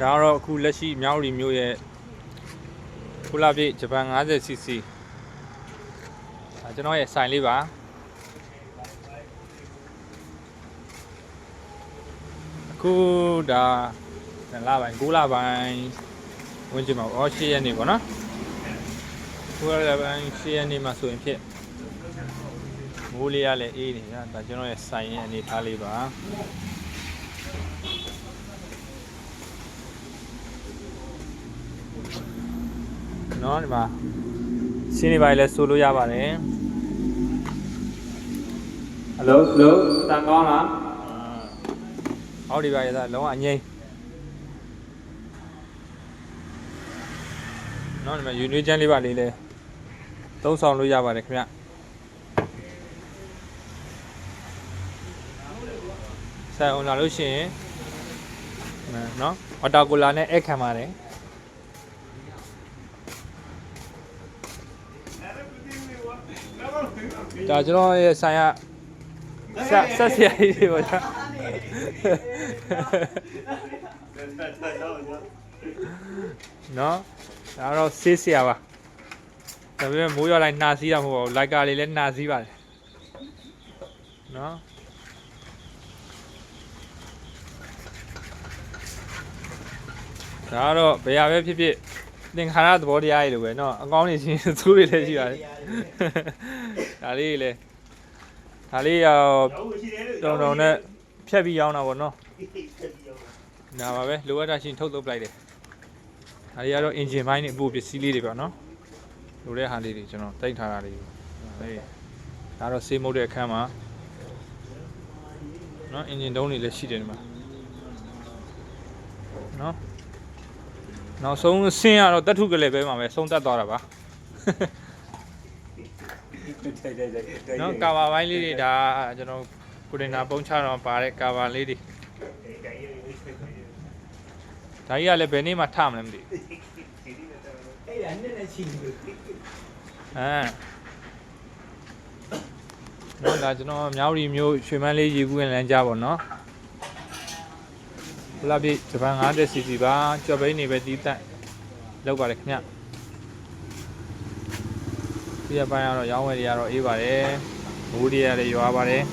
ဒါကတော့အခုလက်ရှိမြောက်ရီမျိုးရဲ့ကုလားပြည့်ဂျပန် 50cc ကျွန်တော်ရဲ့ဆိုင်လေးပါအခုဒါလပိုင်း9လပိုင်းဝင်ကြည့်မှာ10ရက်နေပေါ့နော်9လပိုင်း10ရက်နေမှာဆိုရင်ဖြစ်မိုးလေးရလည်းအေးနေတာဒါကျွန်တော်ရဲ့ဆိုင်ရဲ့အနေထားလေးပါနော်ဒီမှာရှင်းနေပါလေဆိုလို့ရပါတယ်ဟယ်လိုတန်ကောင်းလားဟောဒီပါရသားလုံးဝအငိမ့်နော်ဒီမှာယူနွေးချမ်းလေးပါလေးလဲသုံးဆောင်လို့ရပါတယ်ခင်ဗျဆိုင်အောင်လာလို့ရှိရင်နော်ဝတာကိုလာနဲ့အဲ့ခံပါတယ်ဒါကျွန်တော်ရဲ့ဆိုင်ကဆက်ဆရာကြီးတွေပေါ့ဗျာနော်ဒါတော့ဆေးဆရာပါဒါပေမဲ့မိုးရွာလိုက်နှာစီးတာမဟုတ်ပါဘူးလိုက်ကာလေးလည်းနှာစီးပါတယ်နော်ဒါတော့ဘယ်ရပဲဖြစ်ဖြစ်သင်္ခါရသဘောတရားကြီးလိုပဲเนาะအကောင်းနေချင်းသူတွေလည်းရှိပါတယ်ဒါလေးလည်းဒါလေးတောင်နဲ့ဖြတ်ပြီးရောင်းတာပေါ့เนาะဒါပါပဲလိုအပ်တာရှင်ထုတ်လုပ်လိုက်တယ်ဒါတွေကတော့ engine ဘိုင်းနဲ့အပူပစ္စည်းလေးတွေပေါ့เนาะလိုတဲ့ဟာလေးတွေကျွန်တော်တိတ်ထားတာလေးဒါတော့ဆေးမုတ်တဲ့အခန်းမှာเนาะ engine တုံးတွေလည်းရှိတယ်ဒီမှာเนาะနောက်ဆုံးဆင်းရတော့တထုကလေးပဲမှာပဲဆုံးသက်သွားတာပါနော်ကာဗာပိုင်းလေးတွေဒါကျွန်တော်ကိုတင်နာပုံချတော့ပါတဲ့ကာဗာလေးတွေဒါကြီးကလည်းဘယ်နေ့မှထမလဲမသိအဲ့ဒါနဲ့နဲ့ချင်းနော်ဒါကျွန်တော်မြောက်ရီမျိုးရွှေမန်းလေးရေကူးဝင်လမ်းကြားပေါ့နော်ဘလာပြဂျပန် 50cc ပါကြော်ဘိန်းနေပဲတီးတက်လောက်ပါလေခင်ဗျဒီပိုင်းကတော့ရောင်းဝယ်တွေကတော့အေးပါတယ်မိုးတွေလည်းရွာပါတယ်